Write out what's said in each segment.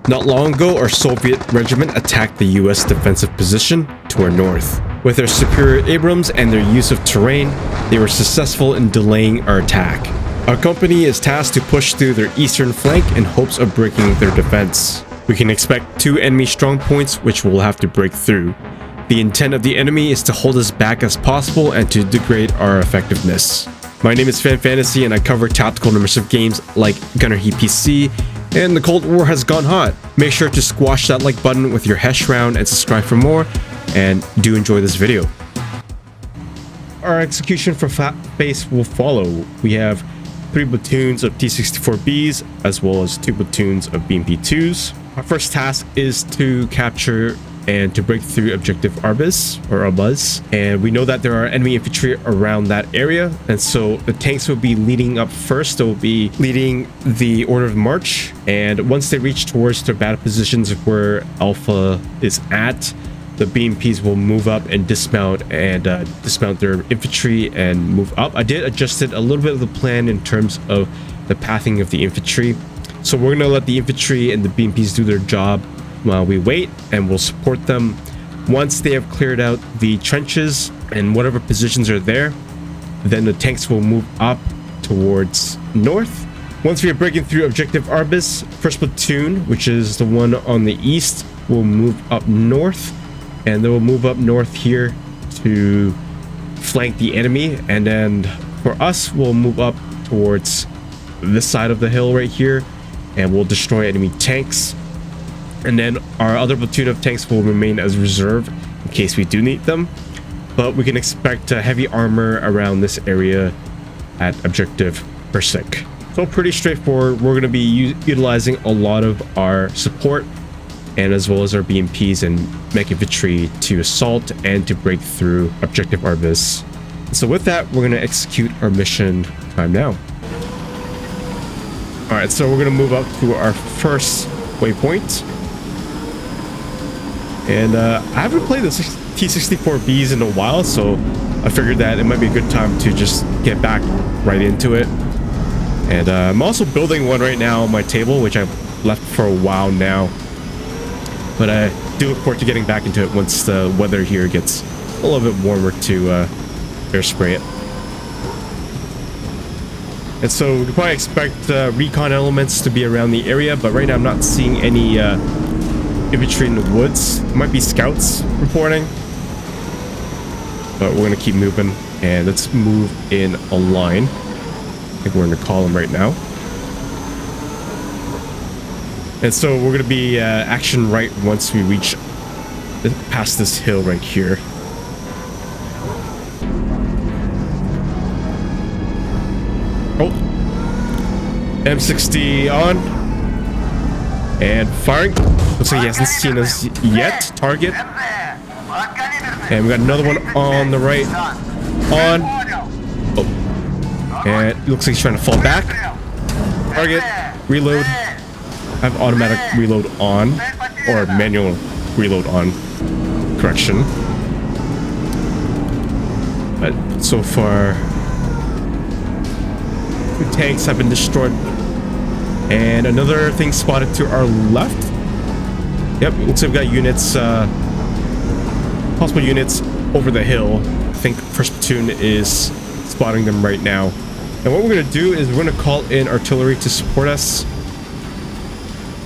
Not long ago, our Soviet regiment attacked the US defensive position to our north. With their superior Abrams and their use of terrain, they were successful in delaying our attack. Our company is tasked to push through their eastern flank in hopes of breaking their defense. We can expect 2 enemy strong points which we'll have to break through. The intent of the enemy is to hold us back as possible and to degrade our effectiveness. My name is Fan Fantasy and I cover tactical and immersive games like GHPC, and the Cold War has gone hot. Make sure to squash that like button with your hash round and subscribe for more, and do enjoy this video. Our execution for base will follow. We have 3 platoons of T-64Bs as well as 2 platoons of BMP-2s. Our first task is to capture and to break through objective Arbus or Arbuz, and we know that there are enemy infantry around that area, and so the tanks will be leading up first. They'll be leading the order of march, and once they reach towards their battle positions where Alpha is at, the BMPs will move up and dismount their infantry and move up. I did adjust it a little bit of the plan in terms of the pathing of the infantry, so we're gonna let the infantry and the BMPs do their job while we wait, and we'll support them. Once they have cleared out the trenches and whatever positions are there, then the tanks will move up towards north. Once we are breaking through objective Arbus, 1st platoon, which is the one on the east, will move up north, and they will move up north here to flank the enemy, and then for us we'll move up towards this side of the hill right here, and we'll destroy enemy tanks. And then our other platoon of tanks will remain as reserve in case we do need them. But we can expect heavy armor around this area at objective Persik. So pretty straightforward. We're going to be utilizing a lot of our support and as well as our BMPs and mech infantry to assault and to break through objective Arbus. So with that, we're going to execute our mission time now. Alright, so we're going to move up to our first waypoint. And I haven't played the T-64Bs in a while, so I figured that it might be a good time to just get back right into it. And I'm also building one right now on my table, which I've left for a while now. But I do look forward to getting back into it once the weather here gets a little bit warmer to air spray it. And so we can probably expect recon elements to be around the area, but right now I'm not seeing any infantry in the woods. It might be scouts reporting, but we're gonna keep moving, and let's move in a line. I think we're in a column right now, and so we're gonna be action right once we reach past this hill right here. Oh, M60 on and firing. Looks like he hasn't seen us yet. Target. And we got another one on the right. On. Oh. And it looks like he's trying to fall back. Target. Reload. I have automatic reload on. Or manual reload on. Correction. But so far, 2 tanks have been destroyed. And another thing spotted to our left. Yep, looks like we've got units, possible units over the hill. I think 1st platoon is spotting them right now. And what we're going to do is we're going to call in artillery to support us.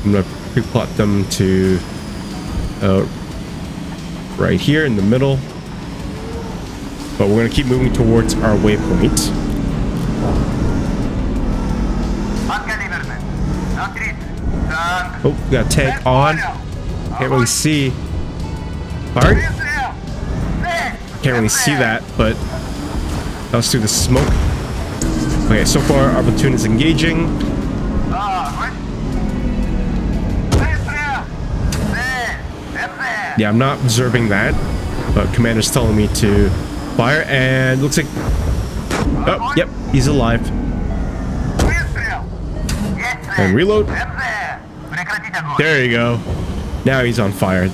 I'm going to pre-plot them to right here in the middle. But we're going to keep moving towards our waypoint. Oh, we got a tank on. Can't really see. Fire? Can't really see that, but that was through the smoke. Okay, so far our platoon is engaging. Yeah, I'm not observing that, but commander's telling me to fire, and looks like... Oh, yep, he's alive. And reload. There you go. Now he's on fire.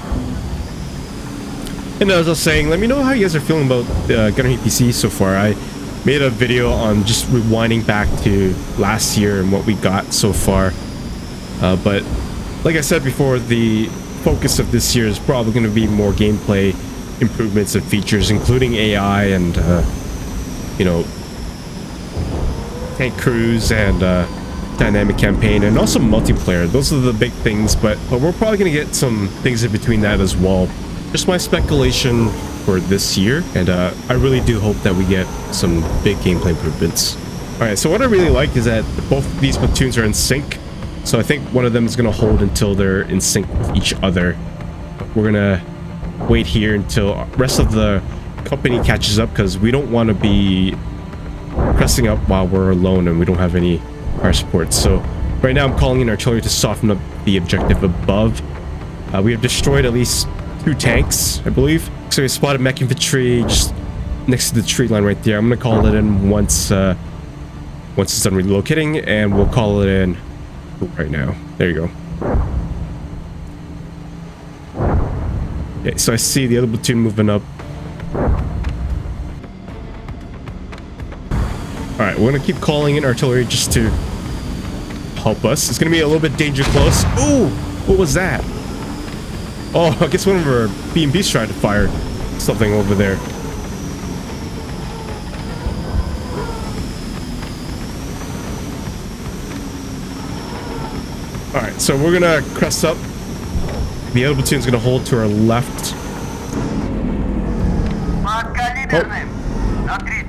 And as I was saying, let me know how you guys are feeling about GHPC so far. I made a video on just rewinding back to last year and what we got so far. But like I said before, the focus of this year is probably going to be more gameplay improvements and features, including AI and, you know, tank crews and dynamic campaign, and also multiplayer. Those are the big things, but we're probably going to get some things in between that as well. Just my speculation for this year, and I really do hope that we get some big gameplay improvements. All right, so what I really like is that both of these platoons are in sync, so I think one of them is going to hold until they're in sync with each other. We're going to wait here until the rest of the company catches up, because we don't want to be pressing up while we're alone and we don't have any fire support. So right now I'm calling in artillery to soften up the objective above. We have destroyed at least 2 tanks, I believe. So we spotted mech infantry just next to the tree line right there. I'm gonna call it in once it's done relocating, and we'll call it in right now. There you go. Okay, so I see the other platoon moving up. Alright, we're gonna keep calling in artillery just to help us. It's gonna be a little bit danger close. Ooh! What was that? Oh, I guess one of our BMPs tried to fire something over there. Alright, so we're gonna crest up. The other platoon's gonna hold to our left.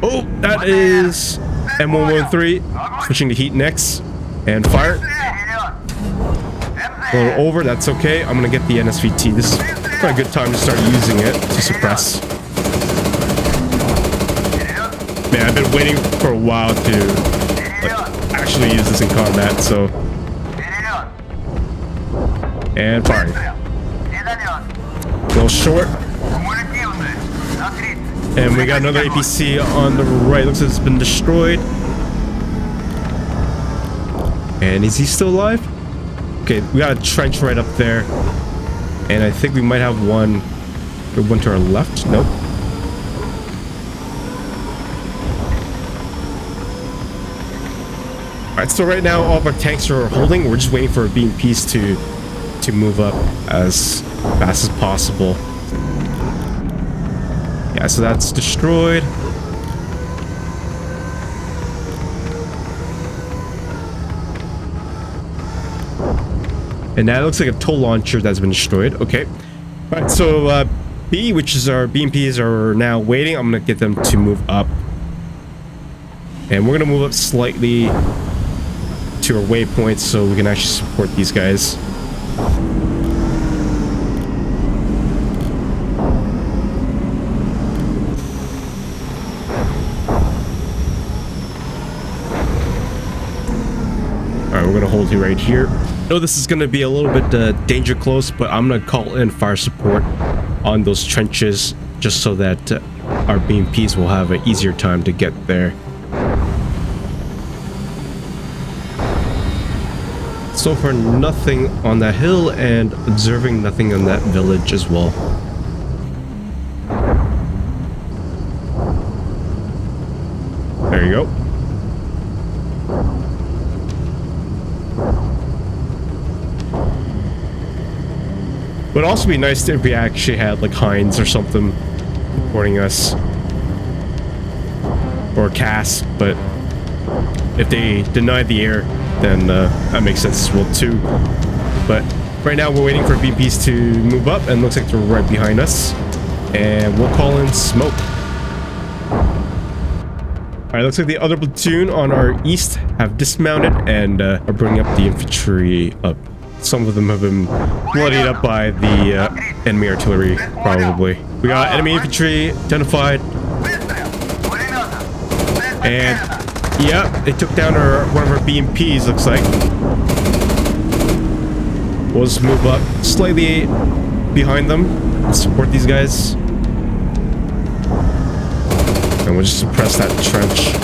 Oh, that is M113 switching to heat next, and fire. A little over, that's okay. I'm gonna get the NSVT. This is quite a good time to start using it to suppress. Man, I've been waiting for a while to actually use this in combat, so. And firing. A little short. And we got another APC on the right. Looks like it's been destroyed. And is he still alive? Okay, we got a trench right up there. And I think we might have one to our left. Nope. Alright, so right now all of our tanks are holding. We're just waiting for our BMPs to move up as fast as possible. Yeah, so that's destroyed. And that looks like a tow launcher that's been destroyed. Okay. All right, so B, which is our BMPs, are now waiting. I'm going to get them to move up. And we're going to move up slightly to our waypoint so we can actually support these guys. We're gonna hold you right here. I know this is gonna be a little bit danger close, but I'm gonna call in fire support on those trenches just so that our BMPs will have an easier time to get there. So far, nothing on that hill, and observing nothing on that village as well. There you go. Would also be nice if we actually had like Heinz or something supporting us, or CAS, but if they deny the air, then that makes sense as well too. But right now we're waiting for BMPs to move up, and looks like they're right behind us, and we'll call in smoke. Alright, looks like the other platoon on our east have dismounted and are bringing up the infantry up. Some of them have been bloodied up by the enemy artillery, probably. We got enemy infantry identified. And, yeah, they took down one of our BMPs, looks like. We'll just move up slightly behind them and support these guys. And we'll just suppress that trench.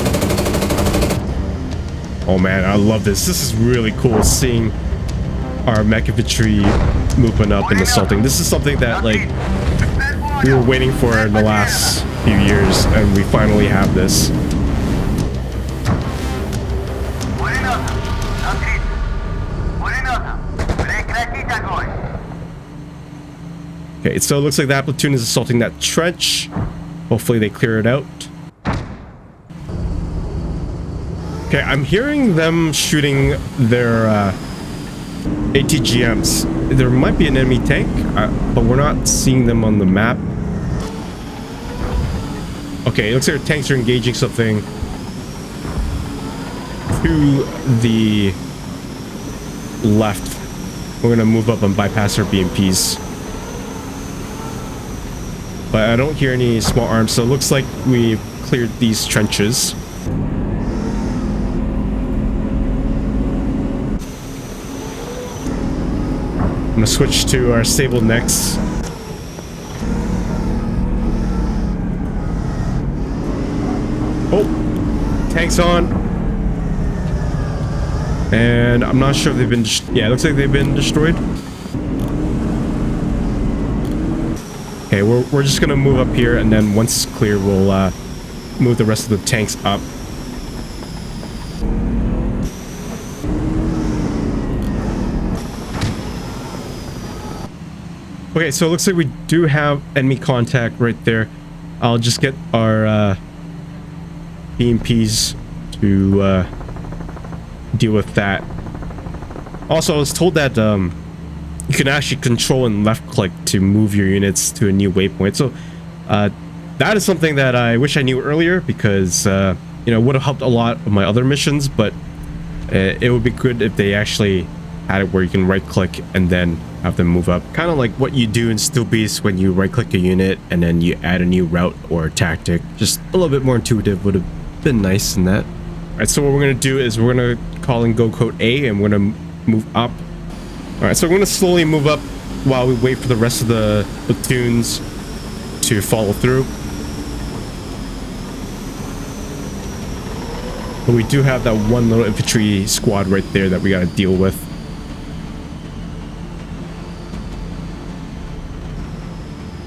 Oh man, I love this. This is really cool seeing our mech infantry moving up and assaulting. This is something that, like, we were waiting for in the last few years, and we finally have this. Okay, so it looks like that platoon is assaulting that trench. Hopefully they clear it out. Okay, I'm hearing them shooting their ATGMs. There might be an enemy tank, but we're not seeing them on the map. Okay, it looks like our tanks are engaging something to the left. We're gonna move up and bypass our BMPs. But I don't hear any small arms, so it looks like we've cleared these trenches. I'm gonna switch to our stable next. Oh, tanks on. And I'm not sure if they've been, yeah, it looks like they've been destroyed. Okay, we're just gonna move up here, and then once it's clear, we'll move the rest of the tanks up. Okay, so it looks like we do have enemy contact right there. I'll just get our BMPs to deal with that. Also, I was told that you can actually control and left click to move your units to a new waypoint. So that is something that I wish I knew earlier, because you know, it would have helped a lot of my other missions, but it would be good if they actually had it where you can right click and then have them move up. Kind of like what you do in Steel Beast when you right click a unit and then you add a new route or tactic. Just a little bit more intuitive would have been nice in that. Alright, so what we're going to do is we're going to call in go code A, and we're going to move up. Alright, so we're going to slowly move up while we wait for the rest of the platoons to follow through. But we do have that one little infantry squad right there that we got to deal with.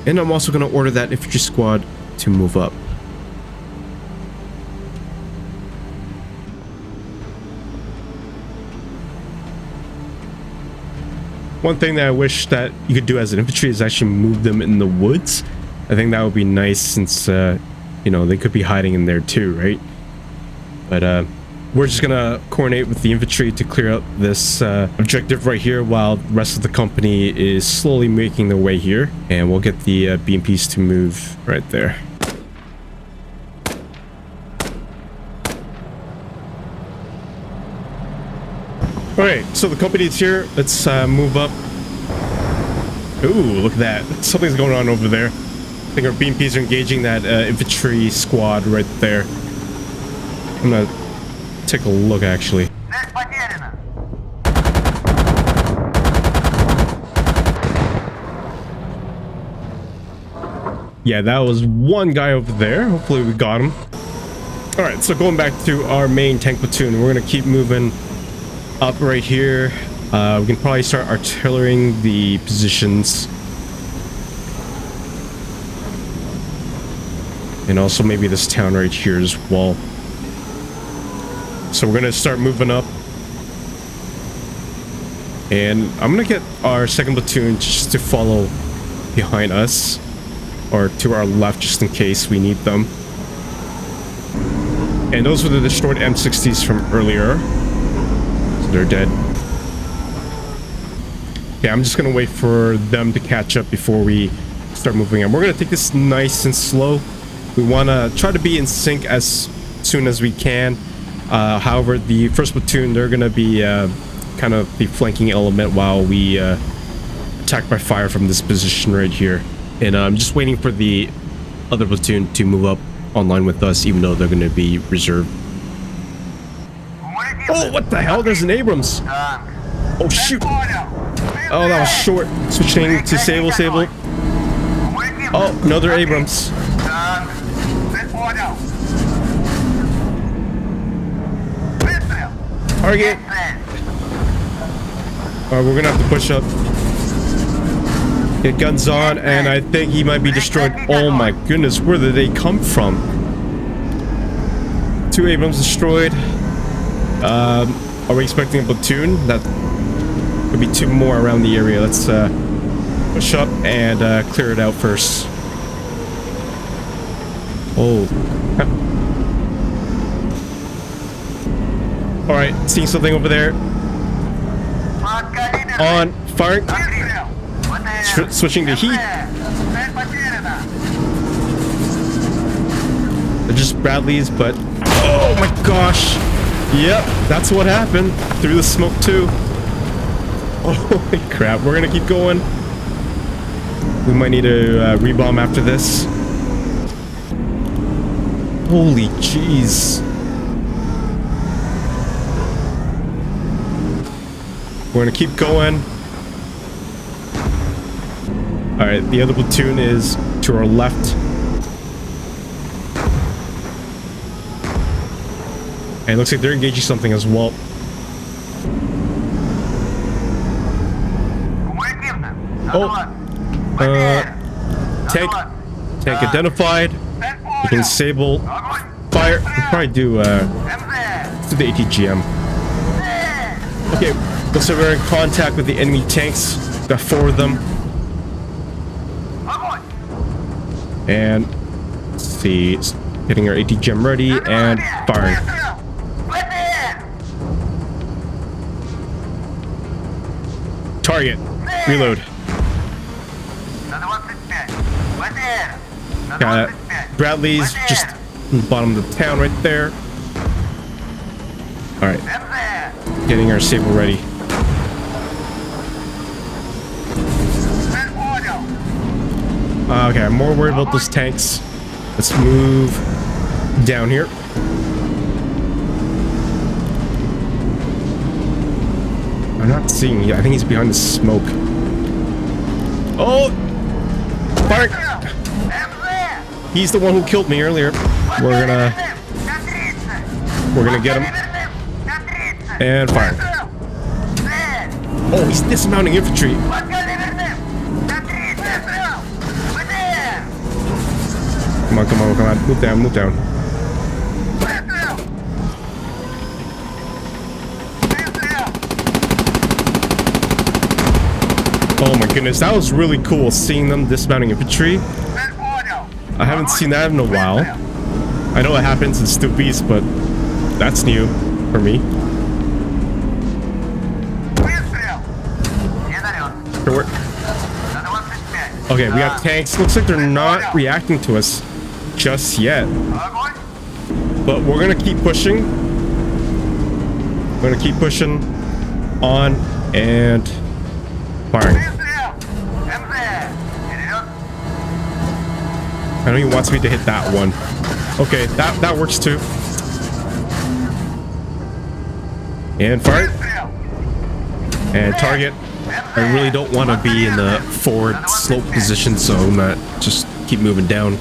And I'm also going to order that infantry squad to move up. One thing that I wish that you could do as an infantry is actually move them in the woods. I think that would be nice, since, you know, they could be hiding in there too, right? But we're just gonna coordinate with the infantry to clear out this objective right here, while the rest of the company is slowly making their way here, and we'll get the BMPs to move right there. Alright, so the company is here. Let's move up. Ooh, look at that. Something's going on over there. I think our BMPs are engaging that infantry squad right there. I'm gonna take a look, actually. Yeah, that was one guy over there. Hopefully we got him. Alright, so going back to our main tank platoon, we're gonna keep moving up right here. We can probably start artillerying the positions. And also maybe this town right here as well. So we're gonna start moving up. And I'm gonna get our second platoon just to follow behind us, or to our left, just in case we need them. And those were the destroyed M60s from earlier. So they're dead. Okay, I'm just gonna wait for them to catch up before we start moving on. We're gonna take this nice and slow. We wanna try to be in sync as soon as we can. However, the first platoon, they're gonna be kind of the flanking element while we attack by fire from this position right here. And I'm just waiting for the other platoon to move up online with us, even though they're gonna be reserved. Oh, what the hell? There's an Abrams. Oh, shoot. Oh, that was short. Switching to Sable. Oh, another Abrams. Target. Alright, we're gonna have to push up. Get guns on, and I think he might be destroyed. Oh my goodness, where did they come from? 2 Abrams destroyed. Are we expecting a platoon? That could be 2 more around the area. Let's go push up and clear it out first. Oh. Alright, seeing something over there. On, firing. Switching to heat. They're just Bradleys, but... Oh my gosh! Yep, that's what happened. Through the smoke too. Holy crap, we're gonna keep going. We might need a rebomb after this. Holy jeez. We're gonna keep going. Alright, the other platoon is to our left. And it looks like they're engaging something as well. Oh! Tank identified. We can disable fire. We'll probably do the ATGM. Okay, looks like we're in contact with the enemy tanks. Got 4 of them. And let's see, getting our ATGM ready and firing. Target. Reload. Got Bradley's just in the bottom of the town right there. Alright. Getting our Sable ready. Okay, I'm more worried about those tanks. Let's move down here. I'm not seeing him. I think he's behind the smoke. Oh! Fire! He's the one who killed me earlier. We're gonna get him. And fire. Oh, he's dismounting infantry. Come on, come on, come on. Move down, move down. Oh my goodness, that was really cool seeing them dismounting infantry. I haven't seen that in a while. I know it happens in Stuppies, but that's new for me. Okay, we got tanks. Looks like they're not reacting to us just yet. But we're gonna keep pushing. We're gonna keep pushing on and firing. I know he wants me to hit that one. Okay, that works too. And fire. And target. I really don't want to be in the forward slope position, so I'm gonna just keep moving down.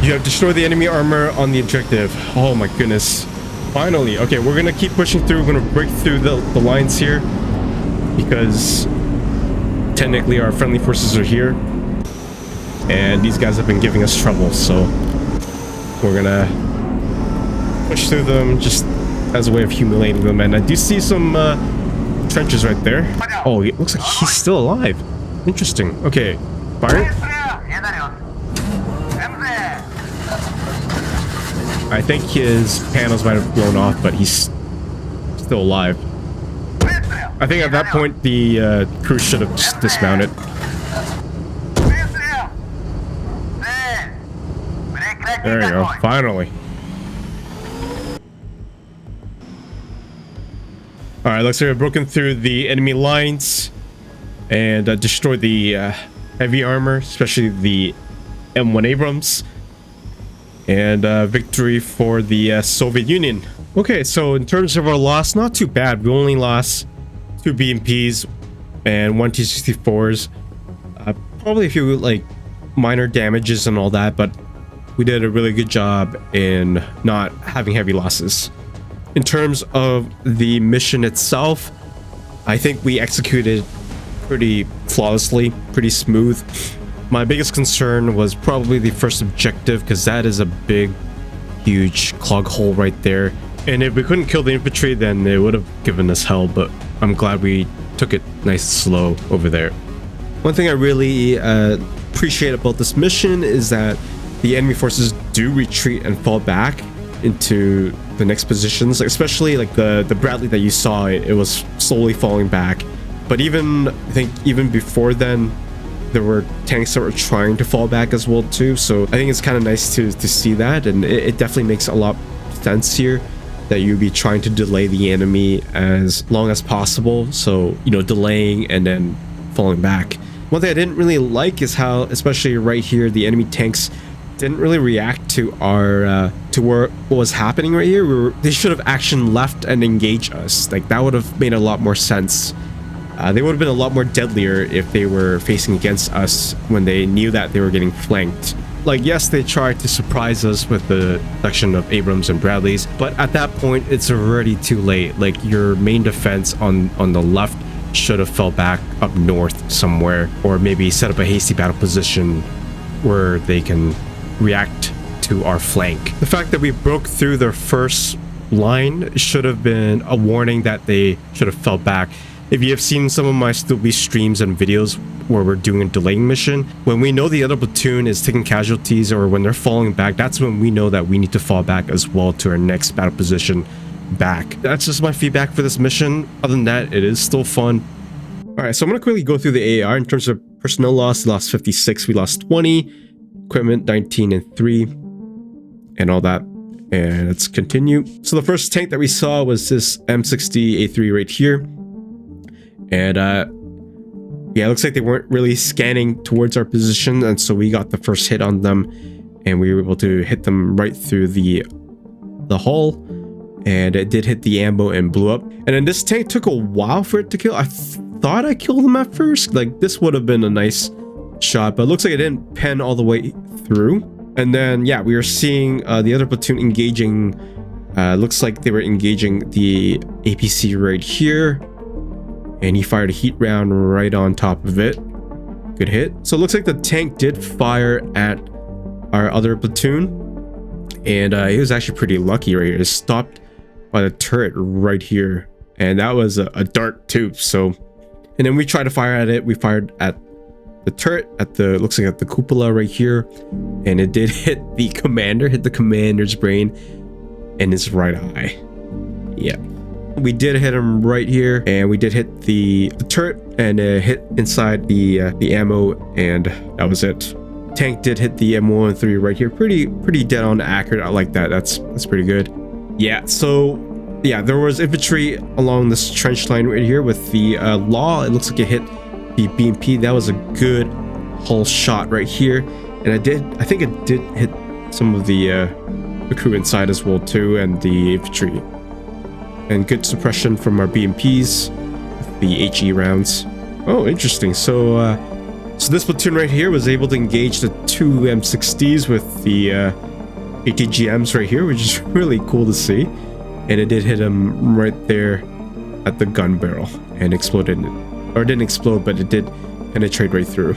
You have destroyed the enemy armor on the objective. Oh my goodness. Finally. Okay, we're gonna keep pushing through. We're gonna break through the lines here, because technically our friendly forces are here. And these guys have been giving us trouble, so we're gonna push through them just as a way of humiliating them. And I do see some trenches right there. Oh, it looks like he's still alive. Interesting. Okay, fire. I think his panels might have blown off, but he's still alive. I think at that point the crew should have just dismounted. There you go, finally. Alright, looks like we've broken through the enemy lines and destroyed the heavy armor, especially the M1 Abrams. And victory for the Soviet Union. Okay, so in terms of our loss, not too bad. We only lost 2 BMPs and 1 T-64s. Probably a few like minor damages and all that, but we did a really good job in not having heavy losses. In terms of the mission itself, I think we executed pretty flawlessly, pretty smooth. My biggest concern was probably the first objective, because that is a big, huge clog hole right there. And if we couldn't kill the infantry, then it would have given us hell, but I'm glad we took it nice and slow over there. One thing I really appreciate about this mission is that the enemy forces do retreat and fall back into the next positions, like especially like the Bradley that you saw, it was slowly falling back. But even I think even before then, there were tanks that were trying to fall back as well too. So I think it's kind of nice to see that, and it definitely makes a lot of sense here that you'd be trying to delay the enemy as long as possible. So, you know, delaying and then falling back. One thing I didn't really like is how, especially right here, the enemy tanks didn't really react to our to what was happening right here. They should have action left and engaged us. Like that would have made a lot more sense. They would have been a lot more deadlier if they were facing against us when they knew that they were getting flanked. Like, yes, they tried to surprise us with the section of Abrams and Bradleys, but at that point, it's already too late. Like, your main defense on the left should have fell back up north somewhere, or maybe set up a hasty battle position where they can react to our flank. The fact that we broke through their first line should have been a warning that they should have fell back. If you have seen some of my Stupid streams and videos where we're doing a delaying mission, when we know the other platoon is taking casualties or when they're falling back, that's when we know that we need to fall back as well to our next battle position back. That's just my feedback for this mission. Other than that, it is still fun. Alright, so I'm going to quickly go through the AR in terms of personnel loss. We lost 56, we lost 20, equipment 19 and 3, and all that. And let's continue. So the first tank that we saw was this M60A3 right here. And yeah, it looks like they weren't really scanning towards our position, and so we got the first hit on them, and we were able to hit them right through the hull, and it did hit the ammo and blew up. And then this tank took a while for it to kill. I thought I killed him at first. Like, this would have been a nice shot, but it looks like it didn't pen all the way through. And then yeah, we were seeing the other platoon engaging. Looks like they were engaging the APC right here. And he fired a heat round right on top of it. Good hit. So it looks like the tank did fire at our other platoon. And he was actually pretty lucky right here. It stopped by the turret right here. And that was a dart too. So, and then we tried to fire at it. We fired at the turret, at the, looks like at the cupola right here. And it did hit the commander, hit the commander's brain and his right eye. Yeah. We did hit him right here, and we did hit the turret and hit inside the ammo, and that was it. Tank did hit the M113 right here, pretty dead on accurate. I like that. That's pretty good. Yeah. So yeah, there was infantry along this trench line right here with the Law. It looks like it hit the BMP. That was a good hull shot right here, and I think it did hit some of the crew inside as well too, and the infantry. And good suppression from our BMPs, the HE rounds. Oh, interesting. So, so this platoon right here was able to engage the two M60s with the ATGMs right here, which is really cool to see. And it did hit him right there at the gun barrel and exploded. Or it didn't explode, but it did penetrate right through.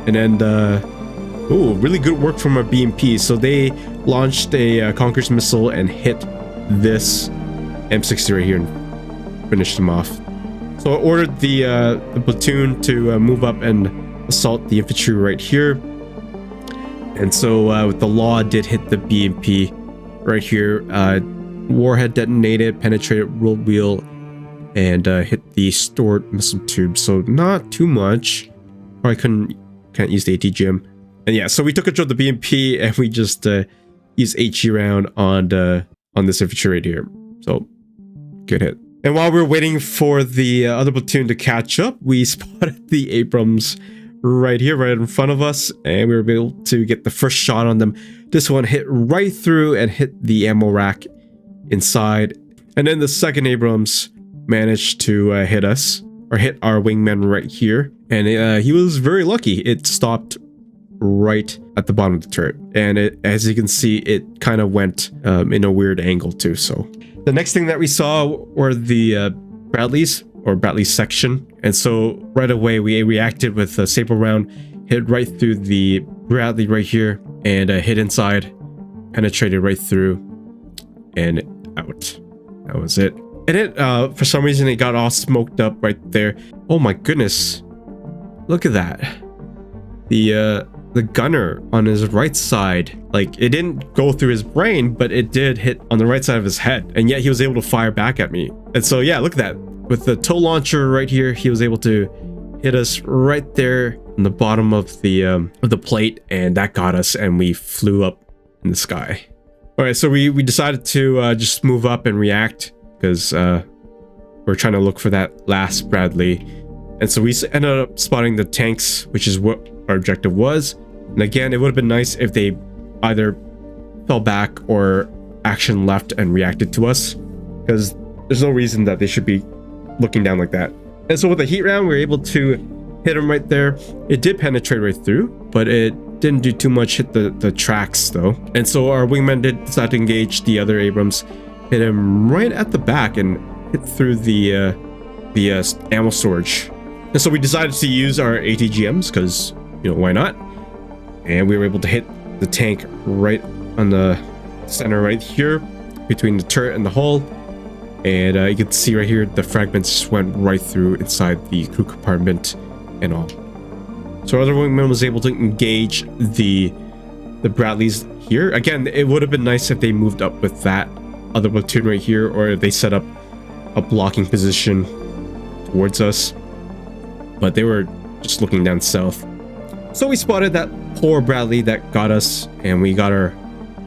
And then, oh, really good work from our BMPs. So they launched a Conqueror's missile and hit this M60 right here and finished him off. So I ordered the platoon to move up and assault the infantry right here. And so with the Law did hit the BMP right here. Warhead detonated, penetrated road wheel, and hit the stored missile tube. So not too much. Probably can't use the ATGM. And yeah, so we took control of the BMP and we just used HE round on this infantry right here. So good hit. And while we were waiting for the other platoon to catch up, we spotted the Abrams right here, right in front of us, and we were able to get the first shot on them. This one hit right through and hit the ammo rack inside. And then the second Abrams managed to hit us, or hit our wingman right here. And he was very lucky. It stopped right at the bottom of the turret. And as you can see, it kind of went in a weird angle too. So the next thing that we saw were the Bradleys, or Bradley section. And so right away we reacted with a saber round, hit right through the Bradley right here, and hit inside, penetrated right through, and out. That was it. And it, for some reason, it got all smoked up right there. Oh my goodness. look at that. The gunner on his right side, like, it didn't go through his brain, but it did hit on the right side of his head, and yet he was able to fire back at me. And so yeah, look at that. With the tow launcher right here, he was able to hit us right there on the bottom of the plate, and that got us, and we flew up in the sky. All right, so we decided to just move up and react, because we're trying to look for that last Bradley. And so we ended up spotting the tanks, which is what our objective was. And again, it would have been nice if they either fell back or action left and reacted to us, because there's no reason that they should be looking down like that. And so with the heat round, we were able to hit him right there. It did penetrate right through, but it didn't do too much, hit the tracks though. And so our wingman did decide to engage the other Abrams, hit him right at the back and hit through the ammo storage. And so we decided to use our ATGMs because, you know, why not? And we were able to hit the tank right on the center right here between the turret and the hull. And you can see right here, the fragments just went right through inside the crew compartment and all. So our other wingman was able to engage the Bradleys here. Again, it would have been nice if they moved up with that other platoon right here, or they set up a blocking position towards us. But they were just looking down south. So we spotted that poor Bradley that got us, and we got our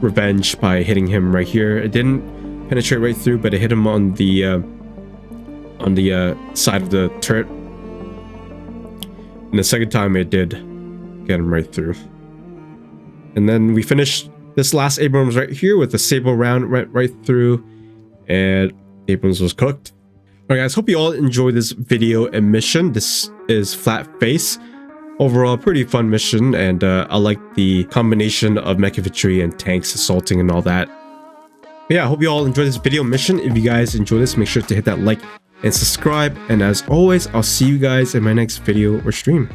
revenge by hitting him right here. It didn't penetrate right through, but it hit him on the side of the turret. And the second time it did get him right through. And then we finished this last Abrams right here with a sable round right through, and Abrams was cooked. Alright guys, hope you all enjoyed this video and mission. This is Flat Face. Overall, pretty fun mission, and I like the combination of mech infantry and tanks assaulting and all that. But yeah, I hope you all enjoyed this video mission. If you guys enjoyed this, make sure to hit that like and subscribe. And as always, I'll see you guys in my next video or stream.